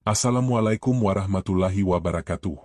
Assalamualaikum warahmatullahi wabarakatuh.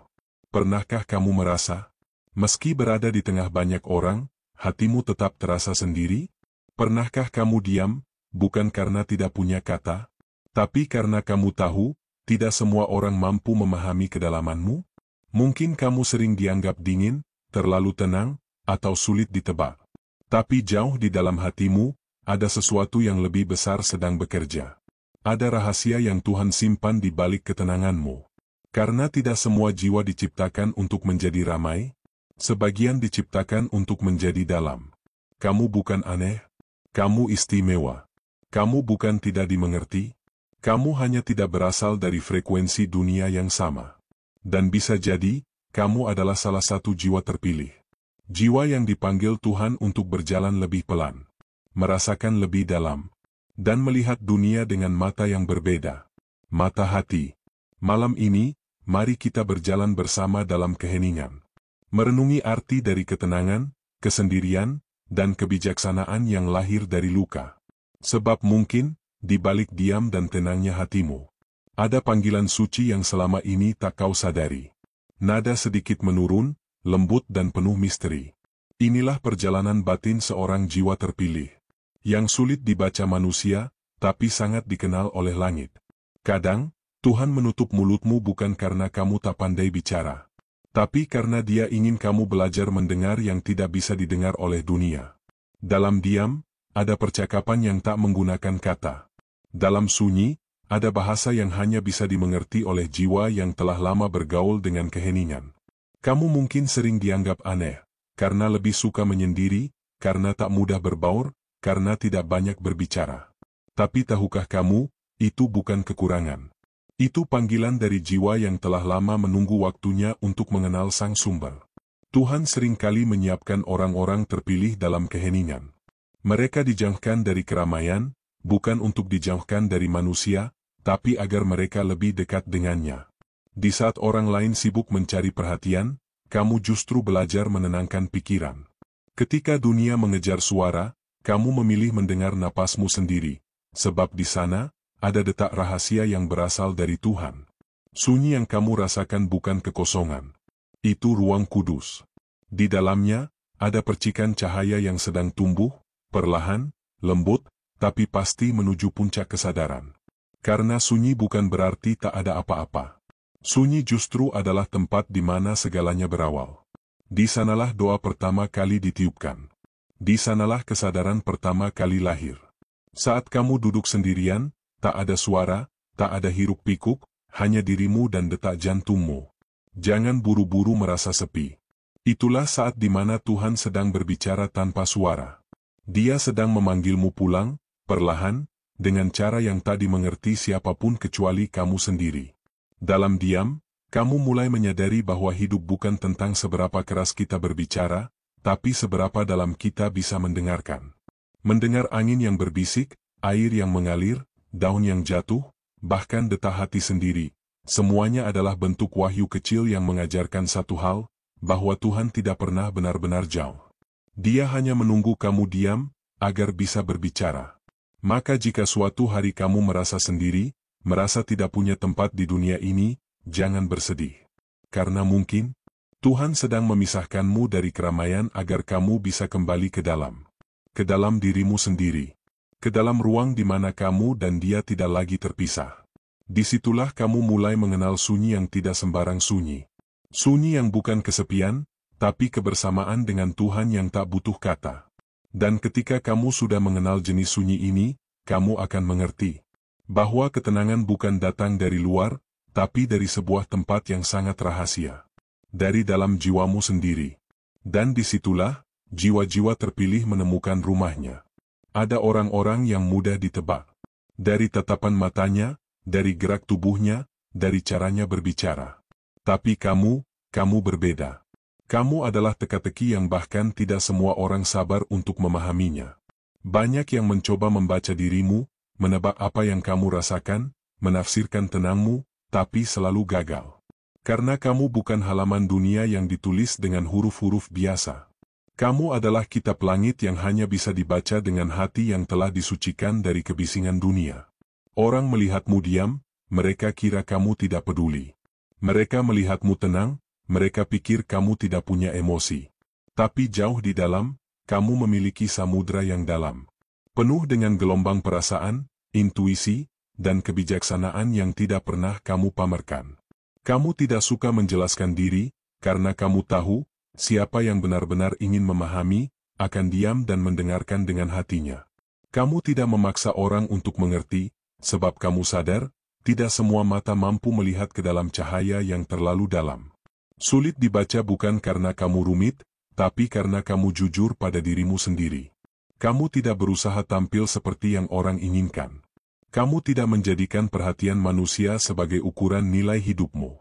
Pernahkah kamu merasa, meski berada di tengah banyak orang, hatimu tetap terasa sendiri? Pernahkah kamu diam, bukan karena tidak punya kata, tapi karena kamu tahu, tidak semua orang mampu memahami kedalamanmu? Mungkin kamu sering dianggap dingin, terlalu tenang, atau sulit ditebak. Tapi jauh di dalam hatimu, ada sesuatu yang lebih besar sedang bekerja. Ada rahasia yang Tuhan simpan di balik ketenanganmu. Karena tidak semua jiwa diciptakan untuk menjadi ramai, sebagian diciptakan untuk menjadi dalam. Kamu bukan aneh, kamu istimewa. Kamu bukan tidak dimengerti, kamu hanya tidak berasal dari frekuensi dunia yang sama. Dan bisa jadi, kamu adalah salah satu jiwa terpilih. Jiwa yang dipanggil Tuhan untuk berjalan lebih pelan, merasakan lebih dalam, dan melihat dunia dengan mata yang berbeda. Mata hati. Malam ini, mari kita berjalan bersama dalam keheningan. Merenungi arti dari ketenangan, kesendirian, dan kebijaksanaan yang lahir dari luka. Sebab mungkin, di balik diam dan tenangnya hatimu, ada panggilan suci yang selama ini tak kau sadari. Nada sedikit menurun, lembut dan penuh misteri. Inilah perjalanan batin seorang jiwa terpilih, yang sulit dibaca manusia, tapi sangat dikenal oleh langit. Kadang, Tuhan menutup mulutmu bukan karena kamu tak pandai bicara, tapi karena Dia ingin kamu belajar mendengar yang tidak bisa didengar oleh dunia. Dalam diam, ada percakapan yang tak menggunakan kata. Dalam sunyi, ada bahasa yang hanya bisa dimengerti oleh jiwa yang telah lama bergaul dengan keheningan. Kamu mungkin sering dianggap aneh, karena lebih suka menyendiri, karena tak mudah berbaur, karena tidak banyak berbicara. Tapi tahukah kamu, itu bukan kekurangan. Itu panggilan dari jiwa yang telah lama menunggu waktunya untuk mengenal Sang Sumber. Tuhan seringkali menyiapkan orang-orang terpilih dalam keheningan. Mereka dijauhkan dari keramaian, bukan untuk dijauhkan dari manusia, tapi agar mereka lebih dekat dengannya. Di saat orang lain sibuk mencari perhatian, kamu justru belajar menenangkan pikiran. Ketika dunia mengejar suara, kamu memilih mendengar napasmu sendiri, sebab di sana, ada detak rahasia yang berasal dari Tuhan. Sunyi yang kamu rasakan bukan kekosongan. Itu ruang kudus. Di dalamnya, ada percikan cahaya yang sedang tumbuh, perlahan, lembut, tapi pasti menuju puncak kesadaran. Karena sunyi bukan berarti tak ada apa-apa. Sunyi justru adalah tempat di mana segalanya berawal. Di sanalah doa pertama kali ditiupkan. Di sanalah kesadaran pertama kali lahir. Saat kamu duduk sendirian, tak ada suara, tak ada hiruk-pikuk, hanya dirimu dan detak jantungmu. Jangan buru-buru merasa sepi. Itulah saat di mana Tuhan sedang berbicara tanpa suara. Dia sedang memanggilmu pulang, perlahan, dengan cara yang tak dimengerti siapapun kecuali kamu sendiri. Dalam diam, kamu mulai menyadari bahwa hidup bukan tentang seberapa keras kita berbicara, tapi seberapa dalam kita bisa mendengarkan. Mendengar angin yang berbisik, air yang mengalir, daun yang jatuh, bahkan detak hati sendiri. Semuanya adalah bentuk wahyu kecil yang mengajarkan satu hal, bahwa Tuhan tidak pernah benar-benar jauh. Dia hanya menunggu kamu diam, agar bisa berbicara. Maka jika suatu hari kamu merasa sendiri, merasa tidak punya tempat di dunia ini, jangan bersedih. Karena mungkin, Tuhan sedang memisahkanmu dari keramaian agar kamu bisa kembali ke dalam dirimu sendiri. Ke dalam ruang di mana kamu dan Dia tidak lagi terpisah. Disitulah kamu mulai mengenal sunyi yang tidak sembarang sunyi. Sunyi yang bukan kesepian, tapi kebersamaan dengan Tuhan yang tak butuh kata. Dan ketika kamu sudah mengenal jenis sunyi ini, kamu akan mengerti bahwa ketenangan bukan datang dari luar, tapi dari sebuah tempat yang sangat rahasia. Dari dalam jiwamu sendiri. Dan disitulah, jiwa-jiwa terpilih menemukan rumahnya. Ada orang-orang yang mudah ditebak. Dari tatapan matanya, dari gerak tubuhnya, dari caranya berbicara. Tapi kamu berbeda. Kamu adalah teka-teki yang bahkan tidak semua orang sabar untuk memahaminya. Banyak yang mencoba membaca dirimu, menebak apa yang kamu rasakan, menafsirkan tenangmu, tapi selalu gagal. Karena kamu bukan halaman dunia yang ditulis dengan huruf-huruf biasa. Kamu adalah kitab langit yang hanya bisa dibaca dengan hati yang telah disucikan dari kebisingan dunia. Orang melihatmu diam, mereka kira kamu tidak peduli. Mereka melihatmu tenang, mereka pikir kamu tidak punya emosi. Tapi jauh di dalam, kamu memiliki samudra yang dalam. Penuh dengan gelombang perasaan, intuisi, dan kebijaksanaan yang tidak pernah kamu pamerkan. Kamu tidak suka menjelaskan diri, karena kamu tahu, siapa yang benar-benar ingin memahami, akan diam dan mendengarkan dengan hatinya. Kamu tidak memaksa orang untuk mengerti, sebab kamu sadar, tidak semua mata mampu melihat ke dalam cahaya yang terlalu dalam. Sulit dibaca bukan karena kamu rumit, tapi karena kamu jujur pada dirimu sendiri. Kamu tidak berusaha tampil seperti yang orang inginkan. Kamu tidak menjadikan perhatian manusia sebagai ukuran nilai hidupmu.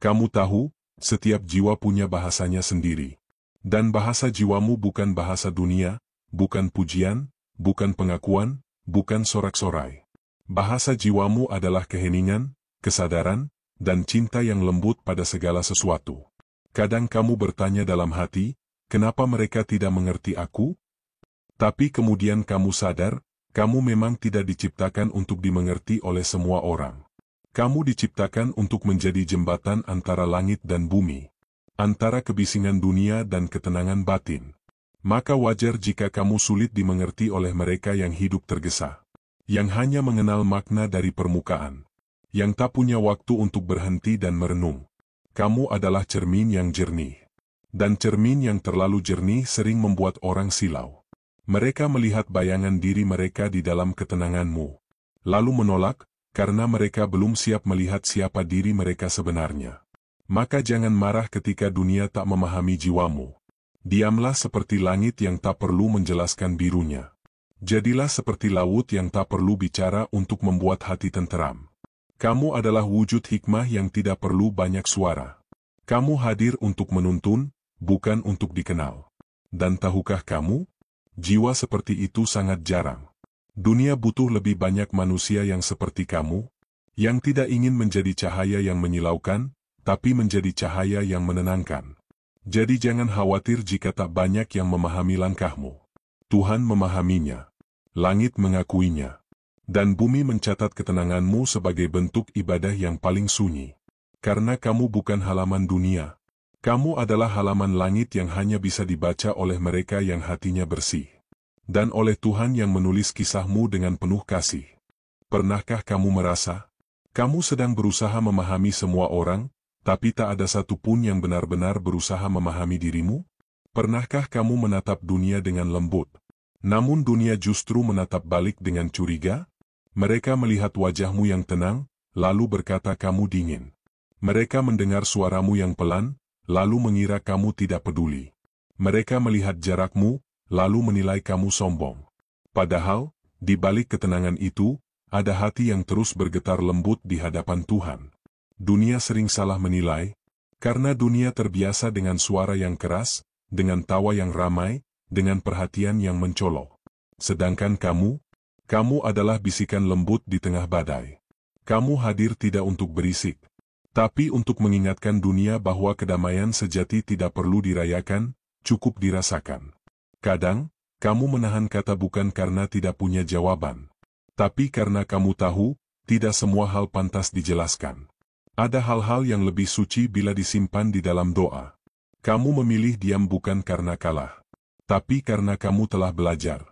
Kamu tahu, setiap jiwa punya bahasanya sendiri. Dan bahasa jiwamu bukan bahasa dunia, bukan pujian, bukan pengakuan, bukan sorak-sorai. Bahasa jiwamu adalah keheningan, kesadaran, dan cinta yang lembut pada segala sesuatu. Kadang kamu bertanya dalam hati, kenapa mereka tidak mengerti aku? Tapi kemudian kamu sadar, kamu memang tidak diciptakan untuk dimengerti oleh semua orang. Kamu diciptakan untuk menjadi jembatan antara langit dan bumi, antara kebisingan dunia dan ketenangan batin. Maka wajar jika kamu sulit dimengerti oleh mereka yang hidup tergesa, yang hanya mengenal makna dari permukaan, yang tak punya waktu untuk berhenti dan merenung. Kamu adalah cermin yang jernih. Dan cermin yang terlalu jernih sering membuat orang silau. Mereka melihat bayangan diri mereka di dalam ketenanganmu, lalu menolak, karena mereka belum siap melihat siapa diri mereka sebenarnya. Maka jangan marah ketika dunia tak memahami jiwamu. Diamlah seperti langit yang tak perlu menjelaskan birunya. Jadilah seperti laut yang tak perlu bicara untuk membuat hati tenteram. Kamu adalah wujud hikmah yang tidak perlu banyak suara. Kamu hadir untuk menuntun, bukan untuk dikenal. Dan tahukah kamu? Jiwa seperti itu sangat jarang. Dunia butuh lebih banyak manusia yang seperti kamu, yang tidak ingin menjadi cahaya yang menyilaukan, tapi menjadi cahaya yang menenangkan. Jadi jangan khawatir jika tak banyak yang memahami langkahmu. Tuhan memahaminya. Langit mengakuinya. Dan bumi mencatat ketenanganmu sebagai bentuk ibadah yang paling sunyi. Karena kamu bukan halaman dunia. Kamu adalah halaman langit yang hanya bisa dibaca oleh mereka yang hatinya bersih. Dan oleh Tuhan yang menulis kisahmu dengan penuh kasih. Pernahkah kamu merasa? Kamu sedang berusaha memahami semua orang, tapi tak ada satupun yang benar-benar berusaha memahami dirimu? Pernahkah kamu menatap dunia dengan lembut? Namun dunia justru menatap balik dengan curiga? Mereka melihat wajahmu yang tenang, lalu berkata kamu dingin. Mereka mendengar suaramu yang pelan, lalu mengira kamu tidak peduli. Mereka melihat jarakmu, lalu menilai kamu sombong. Padahal, di balik ketenangan itu, ada hati yang terus bergetar lembut di hadapan Tuhan. Dunia sering salah menilai, karena dunia terbiasa dengan suara yang keras, dengan tawa yang ramai, dengan perhatian yang mencolok. Sedangkan kamu adalah bisikan lembut di tengah badai. Kamu hadir tidak untuk berisik, tapi untuk mengingatkan dunia bahwa kedamaian sejati tidak perlu dirayakan, cukup dirasakan. Kadang, kamu menahan kata bukan karena tidak punya jawaban, tapi karena kamu tahu, tidak semua hal pantas dijelaskan. Ada hal-hal yang lebih suci bila disimpan di dalam doa. Kamu memilih diam bukan karena kalah, tapi karena kamu telah belajar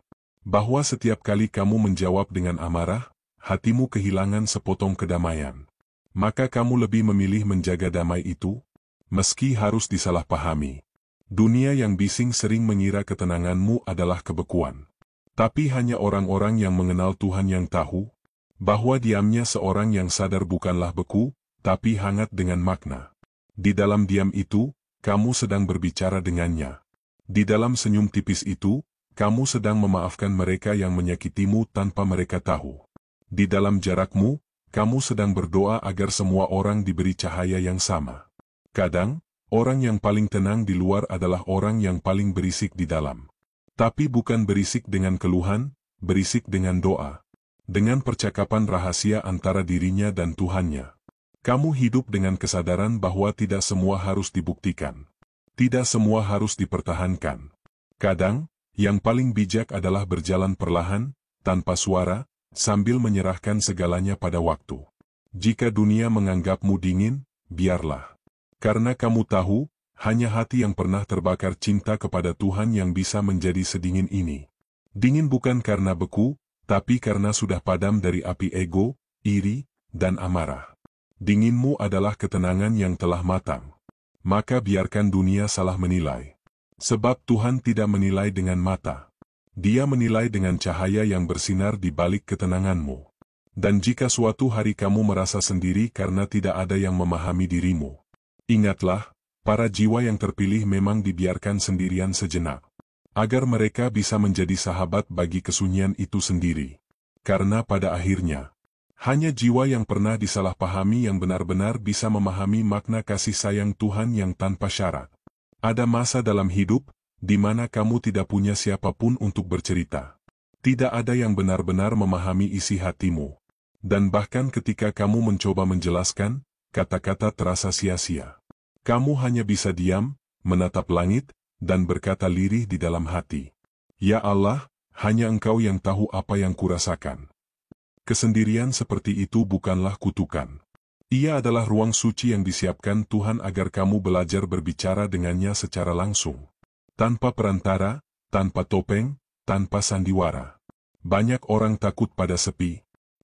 bahwa setiap kali kamu menjawab dengan amarah, hatimu kehilangan sepotong kedamaian. Maka kamu lebih memilih menjaga damai itu, meski harus disalahpahami. Dunia yang bising sering mengira ketenanganmu adalah kebekuan. Tapi hanya orang-orang yang mengenal Tuhan yang tahu, bahwa diamnya seorang yang sadar bukanlah beku, tapi hangat dengan makna. Di dalam diam itu, kamu sedang berbicara dengannya. Di dalam senyum tipis itu, kamu sedang memaafkan mereka yang menyakitimu tanpa mereka tahu. Di dalam jarakmu, kamu sedang berdoa agar semua orang diberi cahaya yang sama. Kadang, orang yang paling tenang di luar adalah orang yang paling berisik di dalam. Tapi bukan berisik dengan keluhan, berisik dengan doa. Dengan percakapan rahasia antara dirinya dan Tuhannya. Kamu hidup dengan kesadaran bahwa tidak semua harus dibuktikan. Tidak semua harus dipertahankan. Kadang, yang paling bijak adalah berjalan perlahan, tanpa suara, sambil menyerahkan segalanya pada waktu. Jika dunia menganggapmu dingin, biarlah. Karena kamu tahu, hanya hati yang pernah terbakar cinta kepada Tuhan yang bisa menjadi sedingin ini. Dingin bukan karena beku, tapi karena sudah padam dari api ego, iri, dan amarah. Dinginmu adalah ketenangan yang telah matang. Maka biarkan dunia salah menilai. Sebab Tuhan tidak menilai dengan mata. Dia menilai dengan cahaya yang bersinar di balik ketenanganmu. Dan jika suatu hari kamu merasa sendiri karena tidak ada yang memahami dirimu, ingatlah, para jiwa yang terpilih memang dibiarkan sendirian sejenak. Agar mereka bisa menjadi sahabat bagi kesunyian itu sendiri. Karena pada akhirnya, hanya jiwa yang pernah disalahpahami yang benar-benar bisa memahami makna kasih sayang Tuhan yang tanpa syarat. Ada masa dalam hidup, di mana kamu tidak punya siapapun untuk bercerita. Tidak ada yang benar-benar memahami isi hatimu. Dan bahkan ketika kamu mencoba menjelaskan, kata-kata terasa sia-sia. Kamu hanya bisa diam, menatap langit, dan berkata lirih di dalam hati. Ya Allah, hanya Engkau yang tahu apa yang kurasakan. Kesendirian seperti itu bukanlah kutukan. Ia adalah ruang suci yang disiapkan Tuhan agar kamu belajar berbicara dengannya secara langsung. Tanpa perantara, tanpa topeng, tanpa sandiwara. Banyak orang takut pada sepi.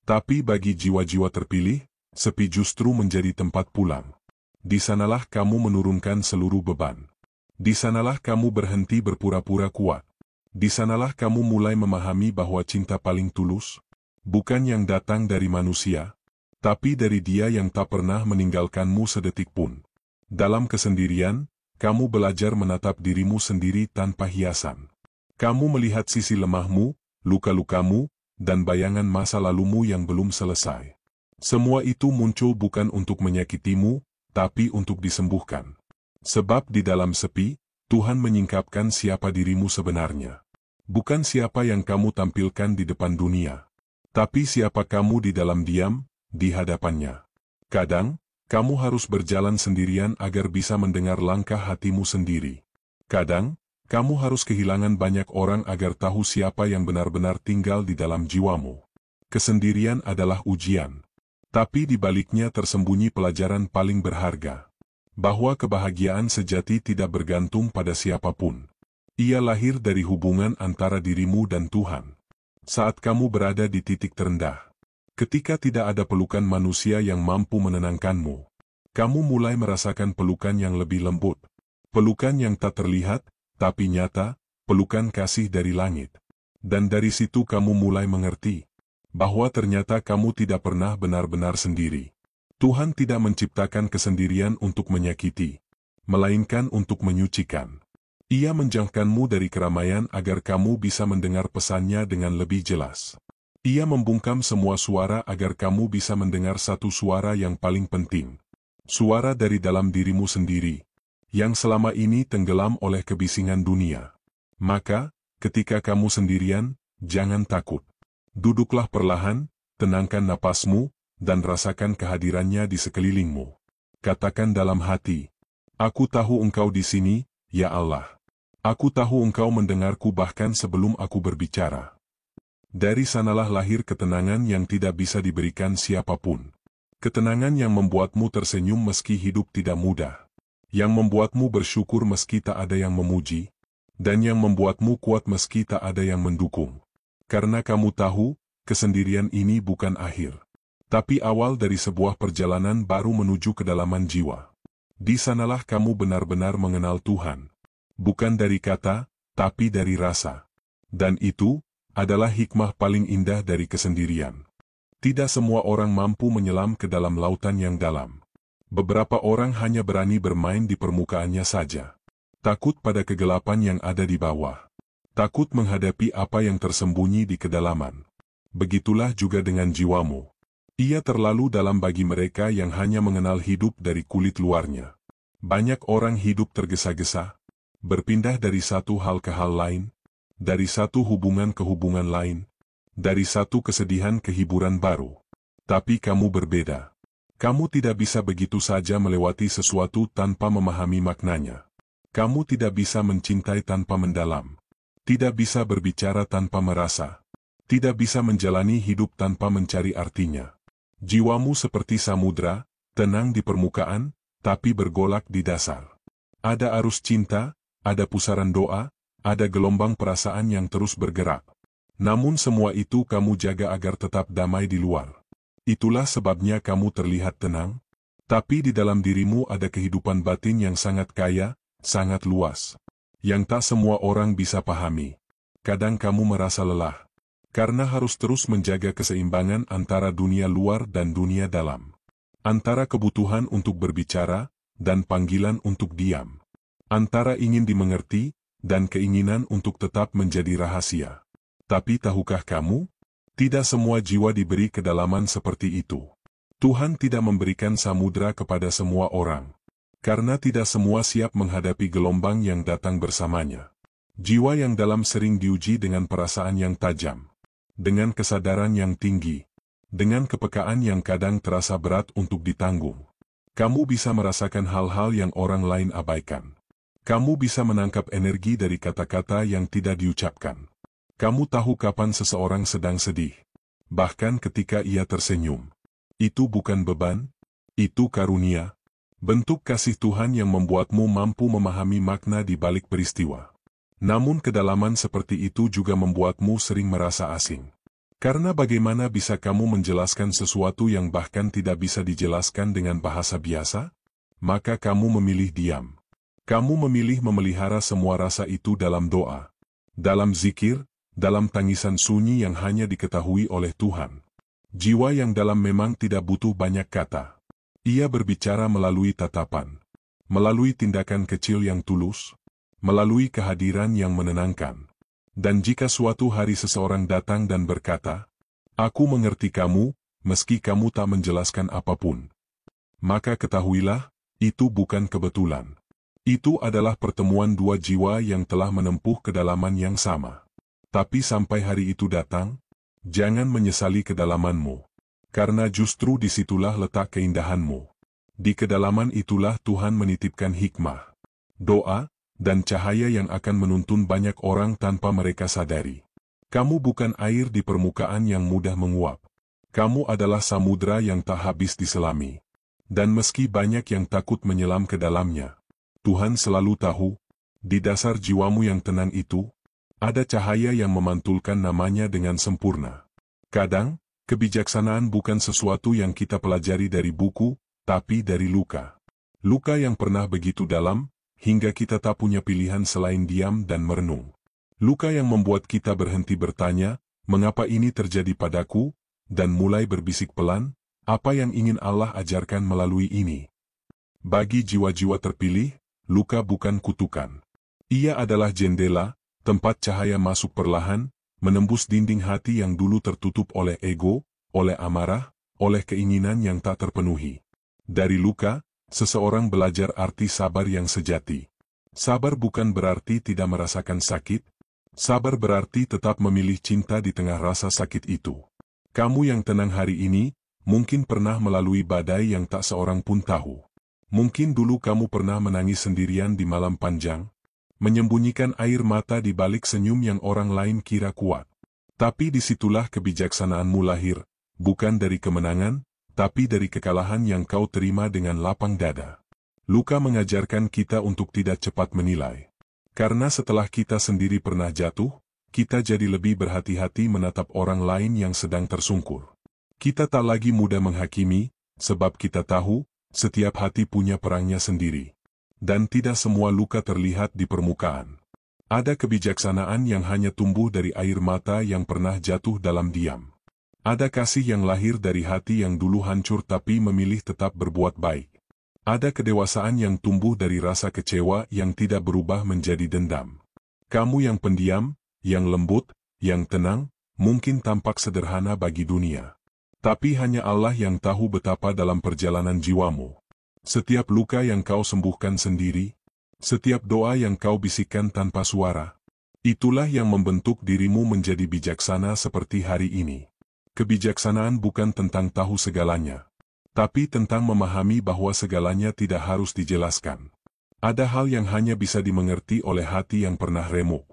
Tapi bagi jiwa-jiwa terpilih, sepi justru menjadi tempat pulang. Di sanalah kamu menurunkan seluruh beban. Di sanalah kamu berhenti berpura-pura kuat. Di sanalah kamu mulai memahami bahwa cinta paling tulus, bukan yang datang dari manusia, tapi dari Dia yang tak pernah meninggalkanmu sedetik pun. Dalam kesendirian, kamu belajar menatap dirimu sendiri tanpa hiasan. Kamu melihat sisi lemahmu, luka-lukamu, dan bayangan masa lalumu yang belum selesai. Semua itu muncul bukan untuk menyakitimu, tapi untuk disembuhkan. Sebab di dalam sepi, Tuhan menyingkapkan siapa dirimu sebenarnya. Bukan siapa yang kamu tampilkan di depan dunia. Tapi siapa kamu di dalam diam, di hadapannya. Kadang, kamu harus berjalan sendirian agar bisa mendengar langkah hatimu sendiri. Kadang, kamu harus kehilangan banyak orang agar tahu siapa yang benar-benar tinggal di dalam jiwamu. Kesendirian adalah ujian. Tapi di baliknya tersembunyi pelajaran paling berharga. Bahwa kebahagiaan sejati tidak bergantung pada siapapun. Ia lahir dari hubungan antara dirimu dan Tuhan. Saat kamu berada di titik terendah, ketika tidak ada pelukan manusia yang mampu menenangkanmu, kamu mulai merasakan pelukan yang lebih lembut, pelukan yang tak terlihat, tapi nyata, pelukan kasih dari langit. Dan dari situ kamu mulai mengerti, bahwa ternyata kamu tidak pernah benar-benar sendiri. Tuhan tidak menciptakan kesendirian untuk menyakiti, melainkan untuk menyucikan. Ia menjauhkanmu dari keramaian agar kamu bisa mendengar pesannya dengan lebih jelas. Ia membungkam semua suara agar kamu bisa mendengar satu suara yang paling penting. Suara dari dalam dirimu sendiri, yang selama ini tenggelam oleh kebisingan dunia. Maka, ketika kamu sendirian, jangan takut. Duduklah perlahan, tenangkan napasmu, dan rasakan kehadirannya di sekelilingmu. Katakan dalam hati, Aku tahu Engkau di sini, ya Allah. Aku tahu Engkau mendengarku bahkan sebelum aku berbicara. Dari sanalah lahir ketenangan yang tidak bisa diberikan siapapun. Ketenangan yang membuatmu tersenyum meski hidup tidak mudah. Yang membuatmu bersyukur meski tak ada yang memuji. Dan yang membuatmu kuat meski tak ada yang mendukung. Karena kamu tahu, kesendirian ini bukan akhir. Tapi awal dari sebuah perjalanan baru menuju kedalaman jiwa. Di sanalah kamu benar-benar mengenal Tuhan. Bukan dari kata, tapi dari rasa. Dan itu adalah hikmah paling indah dari kesendirian. Tidak semua orang mampu menyelam ke dalam lautan yang dalam. Beberapa orang hanya berani bermain di permukaannya saja. Takut pada kegelapan yang ada di bawah. Takut menghadapi apa yang tersembunyi di kedalaman. Begitulah juga dengan jiwamu. Ia terlalu dalam bagi mereka yang hanya mengenal hidup dari kulit luarnya. Banyak orang hidup tergesa-gesa, berpindah dari satu hal ke hal lain, dari satu hubungan ke hubungan lain, dari satu kesedihan ke hiburan baru. Tapi kamu berbeda. Kamu tidak bisa begitu saja melewati sesuatu tanpa memahami maknanya. Kamu tidak bisa mencintai tanpa mendalam. Tidak bisa berbicara tanpa merasa. Tidak bisa menjalani hidup tanpa mencari artinya. Jiwamu seperti samudra, tenang di permukaan, tapi bergolak di dasar. Ada arus cinta, ada pusaran doa, ada gelombang perasaan yang terus bergerak. Namun semua itu kamu jaga agar tetap damai di luar. Itulah sebabnya kamu terlihat tenang, tapi di dalam dirimu ada kehidupan batin yang sangat kaya, sangat luas, yang tak semua orang bisa pahami. Kadang kamu merasa lelah, karena harus terus menjaga keseimbangan antara dunia luar dan dunia dalam. Antara kebutuhan untuk berbicara, dan panggilan untuk diam. Antara ingin dimengerti, dan keinginan untuk tetap menjadi rahasia. Tapi tahukah kamu? Tidak semua jiwa diberi kedalaman seperti itu. Tuhan tidak memberikan samudra kepada semua orang. Karena tidak semua siap menghadapi gelombang yang datang bersamanya. Jiwa yang dalam sering diuji dengan perasaan yang tajam. Dengan kesadaran yang tinggi. Dengan kepekaan yang kadang terasa berat untuk ditanggung. Kamu bisa merasakan hal-hal yang orang lain abaikan. Kamu bisa menangkap energi dari kata-kata yang tidak diucapkan. Kamu tahu kapan seseorang sedang sedih. Bahkan ketika ia tersenyum. Itu bukan beban, itu karunia. Bentuk kasih Tuhan yang membuatmu mampu memahami makna di balik peristiwa. Namun kedalaman seperti itu juga membuatmu sering merasa asing. Karena bagaimana bisa kamu menjelaskan sesuatu yang bahkan tidak bisa dijelaskan dengan bahasa biasa? Maka kamu memilih diam. Kamu memilih memelihara semua rasa itu dalam doa. Dalam zikir, dalam tangisan sunyi yang hanya diketahui oleh Tuhan. Jiwa yang dalam memang tidak butuh banyak kata. Ia berbicara melalui tatapan. Melalui tindakan kecil yang tulus. Melalui kehadiran yang menenangkan. Dan jika suatu hari seseorang datang dan berkata, "Aku mengerti kamu, meski kamu tak menjelaskan apapun." Maka ketahuilah, itu bukan kebetulan. Itu adalah pertemuan dua jiwa yang telah menempuh kedalaman yang sama. Tapi sampai hari itu datang, jangan menyesali kedalamanmu. Karena justru disitulah letak keindahanmu. Di kedalaman itulah Tuhan menitipkan hikmah, doa, dan cahaya yang akan menuntun banyak orang tanpa mereka sadari. Kamu bukan air di permukaan yang mudah menguap. Kamu adalah samudra yang tak habis diselami. Dan meski banyak yang takut menyelam ke dalamnya, Tuhan selalu tahu, di dasar jiwamu yang tenang itu, ada cahaya yang memantulkan namanya dengan sempurna. Kadang, kebijaksanaan bukan sesuatu yang kita pelajari dari buku, tapi dari luka. Luka yang pernah begitu dalam, hingga kita tak punya pilihan selain diam dan merenung. Luka yang membuat kita berhenti bertanya, mengapa ini terjadi padaku, dan mulai berbisik pelan, apa yang ingin Allah ajarkan melalui ini. Bagi jiwa-jiwa terpilih, luka bukan kutukan. Ia adalah jendela, tempat cahaya masuk perlahan, menembus dinding hati yang dulu tertutup oleh ego, oleh amarah, oleh keinginan yang tak terpenuhi. Dari luka, seseorang belajar arti sabar yang sejati. Sabar bukan berarti tidak merasakan sakit. Sabar berarti tetap memilih cinta di tengah rasa sakit itu. Kamu yang tenang hari ini, mungkin pernah melalui badai yang tak seorang pun tahu. Mungkin dulu kamu pernah menangis sendirian di malam panjang, menyembunyikan air mata di balik senyum yang orang lain kira kuat. Tapi disitulah kebijaksanaanmu lahir, bukan dari kemenangan, tapi dari kekalahan yang kau terima dengan lapang dada. Luka mengajarkan kita untuk tidak cepat menilai. Karena setelah kita sendiri pernah jatuh, kita jadi lebih berhati-hati menatap orang lain yang sedang tersungkur. Kita tak lagi mudah menghakimi, sebab kita tahu, setiap hati punya perangnya sendiri. Dan tidak semua luka terlihat di permukaan. Ada kebijaksanaan yang hanya tumbuh dari air mata yang pernah jatuh dalam diam. Ada kasih yang lahir dari hati yang dulu hancur tapi memilih tetap berbuat baik. Ada kedewasaan yang tumbuh dari rasa kecewa yang tidak berubah menjadi dendam. Kamu yang pendiam, yang lembut, yang tenang, mungkin tampak sederhana bagi dunia. Tapi hanya Allah yang tahu betapa dalam perjalanan jiwamu. Setiap luka yang kau sembuhkan sendiri, setiap doa yang kau bisikkan tanpa suara, itulah yang membentuk dirimu menjadi bijaksana seperti hari ini. Kebijaksanaan bukan tentang tahu segalanya, tapi tentang memahami bahwa segalanya tidak harus dijelaskan. Ada hal yang hanya bisa dimengerti oleh hati yang pernah remuk,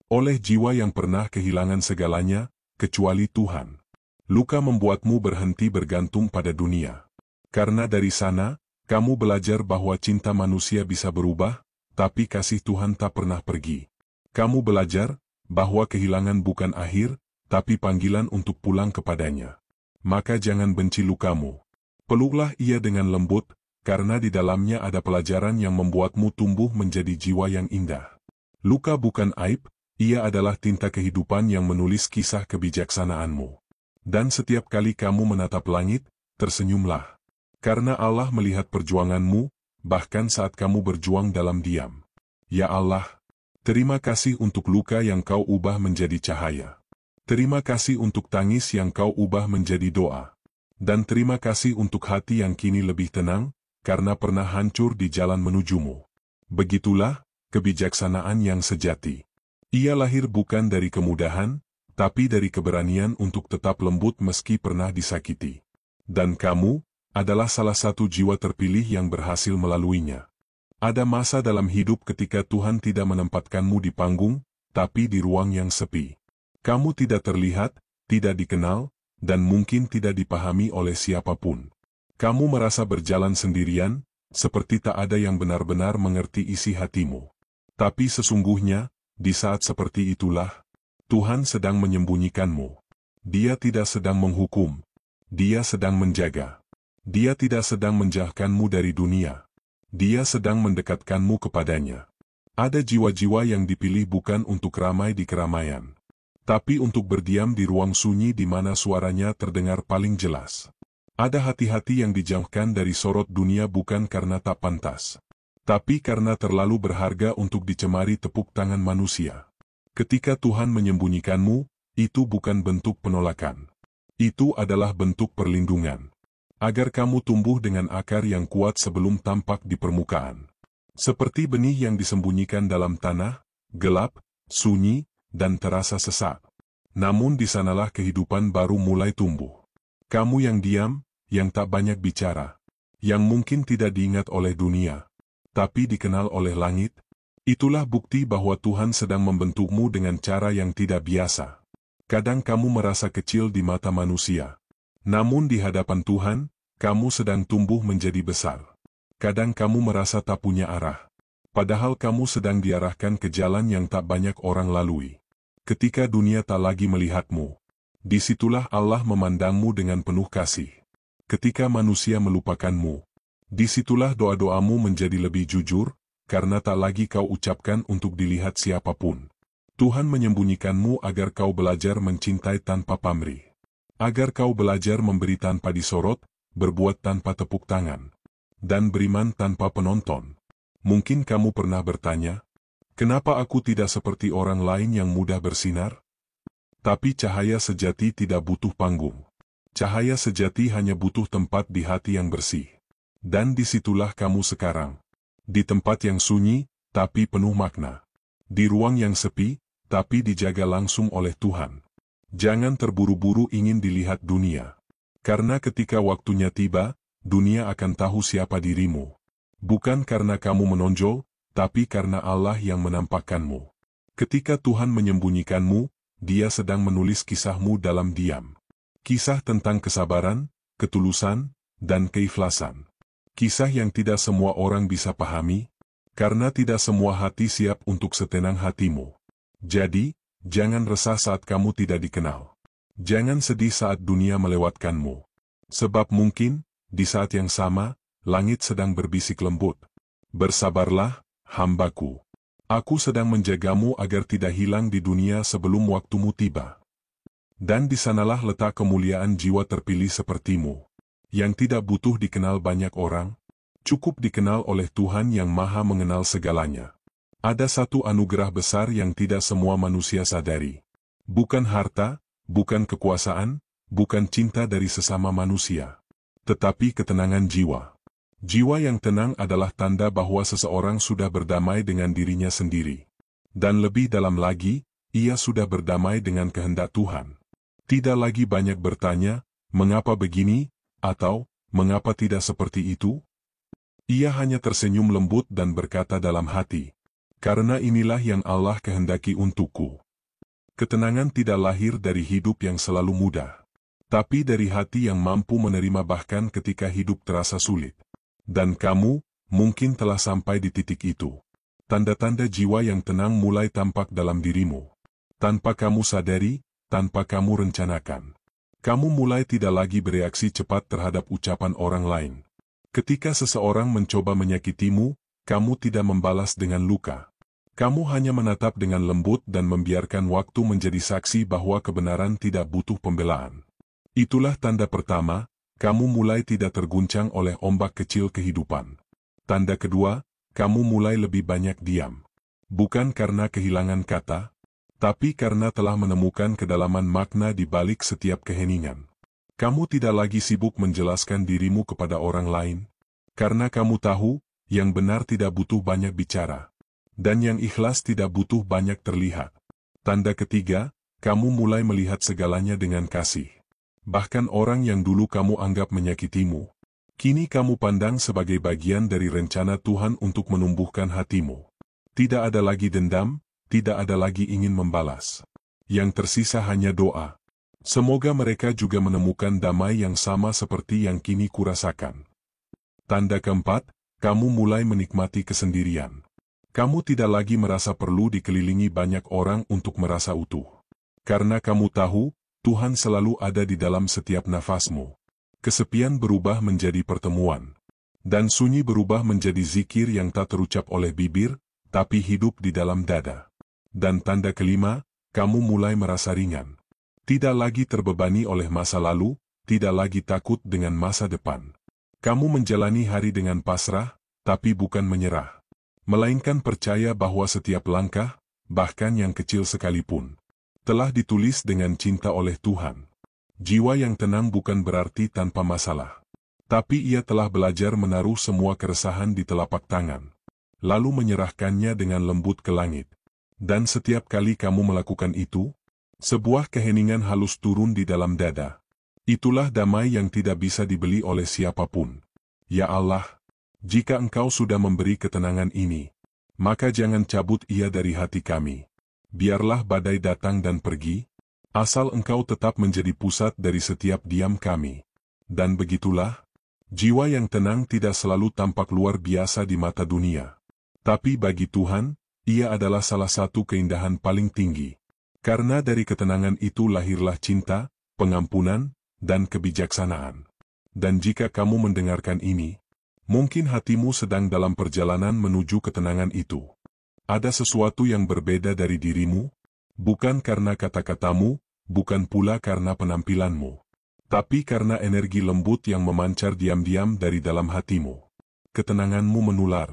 oleh jiwa yang pernah kehilangan segalanya, kecuali Tuhan. Luka membuatmu berhenti bergantung pada dunia. Karena dari sana, kamu belajar bahwa cinta manusia bisa berubah, tapi kasih Tuhan tak pernah pergi. Kamu belajar bahwa kehilangan bukan akhir, tapi panggilan untuk pulang kepadanya. Maka jangan benci lukamu. Peluklah ia dengan lembut, karena di dalamnya ada pelajaran yang membuatmu tumbuh menjadi jiwa yang indah. Luka bukan aib, ia adalah tinta kehidupan yang menulis kisah kebijaksanaanmu. Dan setiap kali kamu menatap langit, tersenyumlah. Karena Allah melihat perjuanganmu, bahkan saat kamu berjuang dalam diam. Ya Allah, terima kasih untuk luka yang kau ubah menjadi cahaya. Terima kasih untuk tangis yang kau ubah menjadi doa. Dan terima kasih untuk hati yang kini lebih tenang, karena pernah hancur di jalan menujumu. Begitulah kebijaksanaan yang sejati. Ia lahir bukan dari kemudahan, tapi dari keberanian untuk tetap lembut meski pernah disakiti. Dan kamu adalah salah satu jiwa terpilih yang berhasil melaluinya. Ada masa dalam hidup ketika Tuhan tidak menempatkanmu di panggung, tapi di ruang yang sepi. Kamu tidak terlihat, tidak dikenal, dan mungkin tidak dipahami oleh siapapun. Kamu merasa berjalan sendirian, seperti tak ada yang benar-benar mengerti isi hatimu. Tapi sesungguhnya, di saat seperti itulah, Tuhan sedang menyembunyikanmu. Dia tidak sedang menghukum. Dia sedang menjaga. Dia tidak sedang menjauhkanmu dari dunia. Dia sedang mendekatkanmu kepadanya. Ada jiwa-jiwa yang dipilih bukan untuk ramai di keramaian, tapi untuk berdiam di ruang sunyi di mana suaranya terdengar paling jelas. Ada hati-hati yang dijauhkan dari sorot dunia bukan karena tak pantas, tapi karena terlalu berharga untuk dicemari tepuk tangan manusia. Ketika Tuhan menyembunyikanmu, itu bukan bentuk penolakan. Itu adalah bentuk perlindungan. Agar kamu tumbuh dengan akar yang kuat sebelum tampak di permukaan. Seperti benih yang disembunyikan dalam tanah, gelap, sunyi, dan terasa sesak. Namun di sanalah kehidupan baru mulai tumbuh. Kamu yang diam, yang tak banyak bicara, yang mungkin tidak diingat oleh dunia, tapi dikenal oleh langit, itulah bukti bahwa Tuhan sedang membentukmu dengan cara yang tidak biasa. Kadang kamu merasa kecil di mata manusia. Namun di hadapan Tuhan, kamu sedang tumbuh menjadi besar. Kadang kamu merasa tak punya arah. Padahal kamu sedang diarahkan ke jalan yang tak banyak orang lalui. Ketika dunia tak lagi melihatmu, disitulah Allah memandangmu dengan penuh kasih. Ketika manusia melupakanmu, disitulah doa-doamu menjadi lebih jujur, karena tak lagi kau ucapkan untuk dilihat siapapun. Tuhan menyembunyikanmu agar kau belajar mencintai tanpa pamrih. Agar kau belajar memberi tanpa disorot, berbuat tanpa tepuk tangan, dan beriman tanpa penonton. Mungkin kamu pernah bertanya, kenapa aku tidak seperti orang lain yang mudah bersinar? Tapi cahaya sejati tidak butuh panggung. Cahaya sejati hanya butuh tempat di hati yang bersih. Dan disitulah kamu sekarang. Di tempat yang sunyi, tapi penuh makna. Di ruang yang sepi, tapi dijaga langsung oleh Tuhan. Jangan terburu-buru ingin dilihat dunia. Karena ketika waktunya tiba, dunia akan tahu siapa dirimu. Bukan karena kamu menonjol, tapi karena Allah yang menampakkanmu. Ketika Tuhan menyembunyikanmu, Dia sedang menulis kisahmu dalam diam. Kisah tentang kesabaran, ketulusan, dan keikhlasan. Kisah yang tidak semua orang bisa pahami, karena tidak semua hati siap untuk setenang hatimu. Jadi, jangan resah saat kamu tidak dikenal. Jangan sedih saat dunia melewatkanmu. Sebab mungkin, di saat yang sama, langit sedang berbisik lembut. Bersabarlah, hambaku. Aku sedang menjagamu agar tidak hilang di dunia sebelum waktumu tiba. Dan di sanalah letak kemuliaan jiwa terpilih sepertimu. Yang tidak butuh dikenal banyak orang, cukup dikenal oleh Tuhan yang Maha mengenal segalanya. Ada satu anugerah besar yang tidak semua manusia sadari. Bukan harta, bukan kekuasaan, bukan cinta dari sesama manusia. Tetapi ketenangan jiwa. Jiwa yang tenang adalah tanda bahwa seseorang sudah berdamai dengan dirinya sendiri. Dan lebih dalam lagi, ia sudah berdamai dengan kehendak Tuhan. Tidak lagi banyak bertanya, mengapa begini? Atau, mengapa tidak seperti itu? Ia hanya tersenyum lembut dan berkata dalam hati, karena inilah yang Allah kehendaki untukku. Ketenangan tidak lahir dari hidup yang selalu mudah. tapi dari hati yang mampu menerima bahkan ketika hidup terasa sulit. Dan kamu, mungkin telah sampai di titik itu. Tanda-tanda jiwa yang tenang mulai tampak dalam dirimu. Tanpa kamu sadari, tanpa kamu rencanakan. Kamu mulai tidak lagi bereaksi cepat terhadap ucapan orang lain. Ketika seseorang mencoba menyakitimu, kamu tidak membalas dengan luka. Kamu hanya menatap dengan lembut dan membiarkan waktu menjadi saksi bahwa kebenaran tidak butuh pembelaan. Itulah tanda pertama, kamu mulai tidak terguncang oleh ombak kecil kehidupan. Tanda kedua, kamu mulai lebih banyak diam. Bukan karena kehilangan kata, tapi karena telah menemukan kedalaman makna di balik setiap keheningan. Kamu tidak lagi sibuk menjelaskan dirimu kepada orang lain, karena kamu tahu, yang benar tidak butuh banyak bicara, dan yang ikhlas tidak butuh banyak terlihat. Tanda ketiga, kamu mulai melihat segalanya dengan kasih. Bahkan orang yang dulu kamu anggap menyakitimu, kini kamu pandang sebagai bagian dari rencana Tuhan untuk menumbuhkan hatimu. Tidak ada lagi dendam, tidak ada lagi ingin membalas. Yang tersisa hanya doa. Semoga mereka juga menemukan damai yang sama seperti yang kini kurasakan. Tanda keempat, kamu mulai menikmati kesendirian. Kamu tidak lagi merasa perlu dikelilingi banyak orang untuk merasa utuh. Karena kamu tahu, Tuhan selalu ada di dalam setiap nafasmu. Kesepian berubah menjadi pertemuan. Dan sunyi berubah menjadi zikir yang tak terucap oleh bibir, tapi hidup di dalam dada. Dan tanda kelima, kamu mulai merasa ringan. Tidak lagi terbebani oleh masa lalu, tidak lagi takut dengan masa depan. Kamu menjalani hari dengan pasrah, tapi bukan menyerah. Melainkan percaya bahwa setiap langkah, bahkan yang kecil sekalipun, telah ditulis dengan cinta oleh Tuhan. Jiwa yang tenang bukan berarti tanpa masalah. Tapi ia telah belajar menaruh semua keresahan di telapak tangan, lalu menyerahkannya dengan lembut ke langit. Dan setiap kali kamu melakukan itu, sebuah keheningan halus turun di dalam dada. Itulah damai yang tidak bisa dibeli oleh siapapun. Ya Allah, jika Engkau sudah memberi ketenangan ini, maka jangan cabut ia dari hati kami. Biarlah badai datang dan pergi, asal Engkau tetap menjadi pusat dari setiap diam kami. Dan begitulah, jiwa yang tenang tidak selalu tampak luar biasa di mata dunia. Tapi bagi Tuhan, ia adalah salah satu keindahan paling tinggi. Karena dari ketenangan itu lahirlah cinta, pengampunan, dan kebijaksanaan. Dan jika kamu mendengarkan ini, mungkin hatimu sedang dalam perjalanan menuju ketenangan itu. Ada sesuatu yang berbeda dari dirimu, bukan karena kata-katamu, bukan pula karena penampilanmu, tapi karena energi lembut yang memancar diam-diam dari dalam hatimu. Ketenanganmu menular,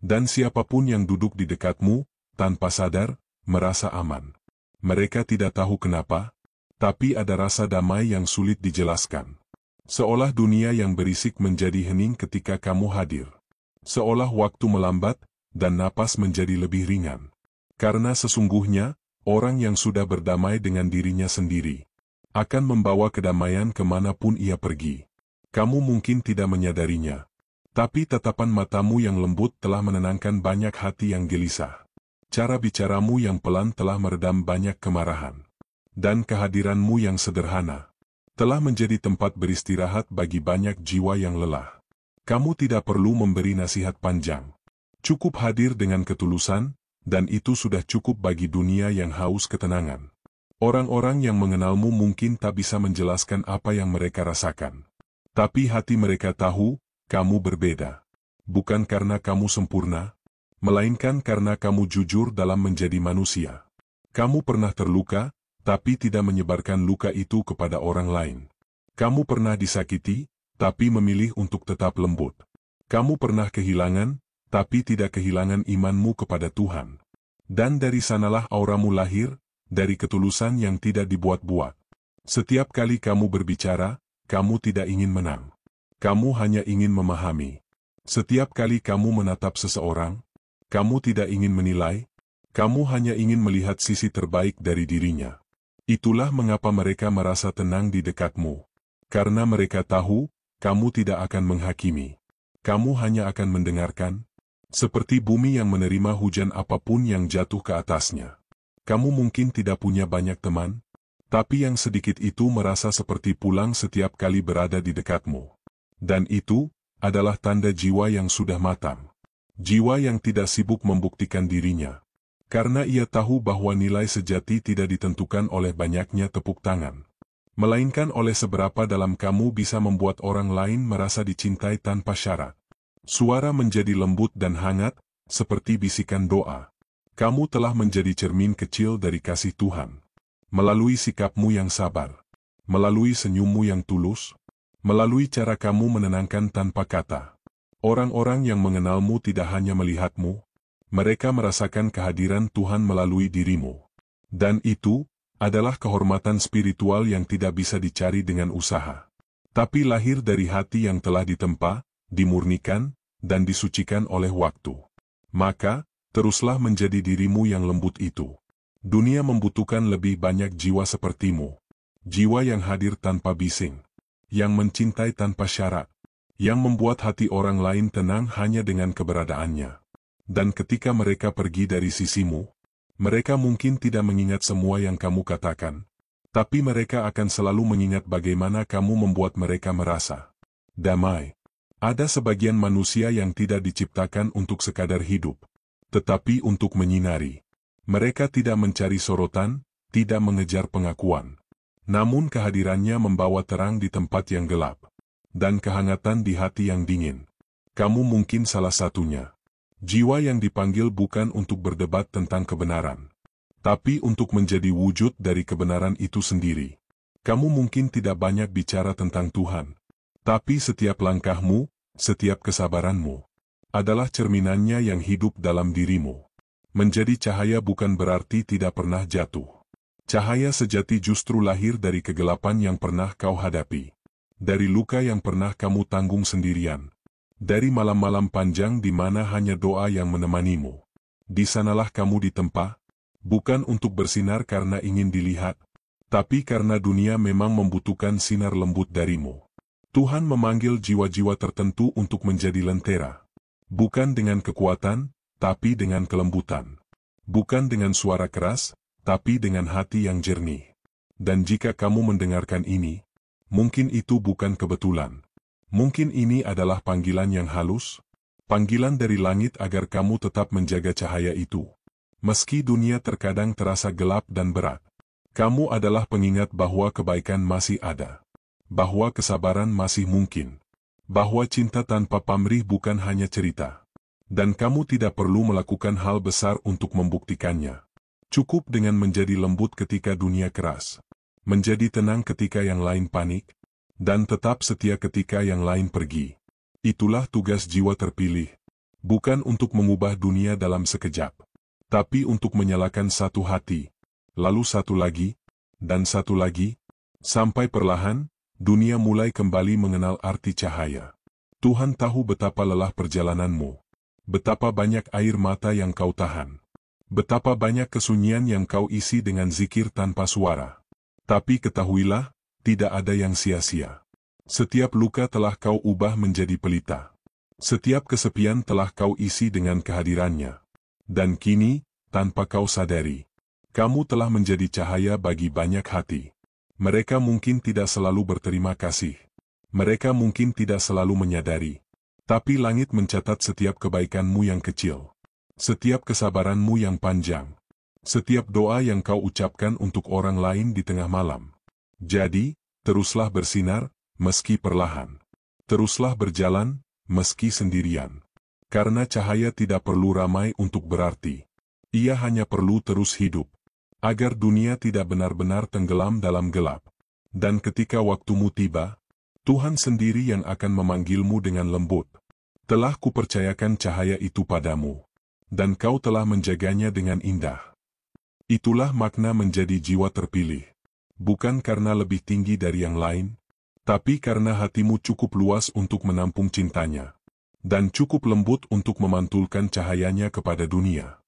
dan siapapun yang duduk di dekatmu, tanpa sadar, merasa aman. Mereka tidak tahu kenapa, tapi ada rasa damai yang sulit dijelaskan. Seolah dunia yang berisik menjadi hening ketika kamu hadir. Seolah waktu melambat, dan napas menjadi lebih ringan. Karena sesungguhnya, orang yang sudah berdamai dengan dirinya sendiri, akan membawa kedamaian kemanapun ia pergi. Kamu mungkin tidak menyadarinya, tapi tatapan matamu yang lembut telah menenangkan banyak hati yang gelisah. Cara bicaramu yang pelan telah meredam banyak kemarahan. Dan kehadiranmu yang sederhana telah menjadi tempat beristirahat bagi banyak jiwa yang lelah. Kamu tidak perlu memberi nasihat panjang. Cukup hadir dengan ketulusan, dan itu sudah cukup bagi dunia yang haus ketenangan. Orang-orang yang mengenalmu mungkin tak bisa menjelaskan apa yang mereka rasakan. Tapi hati mereka tahu, kamu berbeda. Bukan karena kamu sempurna, melainkan karena kamu jujur dalam menjadi manusia. Kamu pernah terluka, tapi tidak menyebarkan luka itu kepada orang lain. Kamu pernah disakiti, tapi memilih untuk tetap lembut. Kamu pernah kehilangan, tapi tidak kehilangan imanmu kepada Tuhan. Dan dari sanalah auramu lahir, dari ketulusan yang tidak dibuat-buat. Setiap kali kamu berbicara, kamu tidak ingin menang. Kamu hanya ingin memahami. Setiap kali kamu menatap seseorang, kamu tidak ingin menilai, kamu hanya ingin melihat sisi terbaik dari dirinya. Itulah mengapa mereka merasa tenang di dekatmu. Karena mereka tahu, kamu tidak akan menghakimi. Kamu hanya akan mendengarkan, seperti bumi yang menerima hujan apapun yang jatuh ke atasnya. Kamu mungkin tidak punya banyak teman, Tapi yang sedikit itu merasa seperti pulang setiap kali berada di dekatmu. Dan itu adalah tanda jiwa yang sudah matang. Jiwa yang tidak sibuk membuktikan dirinya. Karena ia tahu bahwa nilai sejati tidak ditentukan oleh banyaknya tepuk tangan, melainkan oleh seberapa dalam kamu bisa membuat orang lain merasa dicintai tanpa syarat. Suara menjadi lembut dan hangat, seperti bisikan doa. Kamu telah menjadi cermin kecil dari kasih Tuhan. Melalui sikapmu yang sabar, melalui senyummu yang tulus, melalui cara kamu menenangkan tanpa kata. Orang-orang yang mengenalmu tidak hanya melihatmu, mereka merasakan kehadiran Tuhan melalui dirimu. Dan itu adalah kehormatan spiritual yang tidak bisa dicari dengan usaha, tapi lahir dari hati yang telah ditempa, dimurnikan, dan disucikan oleh waktu. Maka, teruslah menjadi dirimu yang lembut itu. Dunia membutuhkan lebih banyak jiwa sepertimu. Jiwa yang hadir tanpa bising, yang mencintai tanpa syarat, yang membuat hati orang lain tenang hanya dengan keberadaannya. Dan ketika mereka pergi dari sisimu, mereka mungkin tidak mengingat semua yang kamu katakan, tapi mereka akan selalu mengingat bagaimana kamu membuat mereka merasa damai. Ada sebagian manusia yang tidak diciptakan untuk sekadar hidup, tetapi untuk menyinari. Mereka tidak mencari sorotan, tidak mengejar pengakuan. Namun kehadirannya membawa terang di tempat yang gelap, dan kehangatan di hati yang dingin. Kamu mungkin salah satunya. Jiwa yang dipanggil bukan untuk berdebat tentang kebenaran, tapi untuk menjadi wujud dari kebenaran itu sendiri. Kamu mungkin tidak banyak bicara tentang Tuhan, tapi setiap langkahmu, setiap kesabaranmu, adalah cerminannya yang hidup dalam dirimu. Menjadi cahaya bukan berarti tidak pernah jatuh. Cahaya sejati justru lahir dari kegelapan yang pernah kau hadapi, dari luka yang pernah kamu tanggung sendirian. Dari malam-malam panjang di mana hanya doa yang menemanimu. Di sanalah kamu ditempa, bukan untuk bersinar karena ingin dilihat, tapi karena dunia memang membutuhkan sinar lembut darimu. Tuhan memanggil jiwa-jiwa tertentu untuk menjadi lentera. Bukan dengan kekuatan, tapi dengan kelembutan. Bukan dengan suara keras, tapi dengan hati yang jernih. Dan jika kamu mendengarkan ini, mungkin itu bukan kebetulan. Mungkin ini adalah panggilan yang halus, panggilan dari langit agar kamu tetap menjaga cahaya itu. Meski dunia terkadang terasa gelap dan berat, kamu adalah pengingat bahwa kebaikan masih ada, bahwa kesabaran masih mungkin, bahwa cinta tanpa pamrih bukan hanya cerita, dan kamu tidak perlu melakukan hal besar untuk membuktikannya. Cukup dengan menjadi lembut ketika dunia keras, menjadi tenang ketika yang lain panik, dan tetap setia ketika yang lain pergi. Itulah tugas jiwa terpilih, bukan untuk mengubah dunia dalam sekejap, tapi untuk menyalakan satu hati, lalu satu lagi, dan satu lagi, sampai perlahan, dunia mulai kembali mengenal arti cahaya. Tuhan tahu betapa lelah perjalananmu, betapa banyak air mata yang kau tahan, betapa banyak kesunyian yang kau isi dengan zikir tanpa suara. Tapi ketahuilah, tidak ada yang sia-sia. Setiap luka telah kau ubah menjadi pelita. Setiap kesepian telah kau isi dengan kehadirannya. Dan kini, tanpa kau sadari, kamu telah menjadi cahaya bagi banyak hati. Mereka mungkin tidak selalu berterima kasih. Mereka mungkin tidak selalu menyadari. Tapi langit mencatat setiap kebaikanmu yang kecil. Setiap kesabaranmu yang panjang. Setiap doa yang kau ucapkan untuk orang lain di tengah malam. Jadi, teruslah bersinar, meski perlahan. Teruslah berjalan, meski sendirian. Karena cahaya tidak perlu ramai untuk berarti. Ia hanya perlu terus hidup. Agar dunia tidak benar-benar tenggelam dalam gelap. Dan ketika waktumu tiba, Tuhan sendiri yang akan memanggilmu dengan lembut. Telah kupercayakan cahaya itu padamu. Dan kau telah menjaganya dengan indah. Itulah makna menjadi jiwa terpilih. Bukan karena lebih tinggi dari yang lain, tapi karena hatimu cukup luas untuk menampung cintanya, dan cukup lembut untuk memantulkan cahayanya kepada dunia.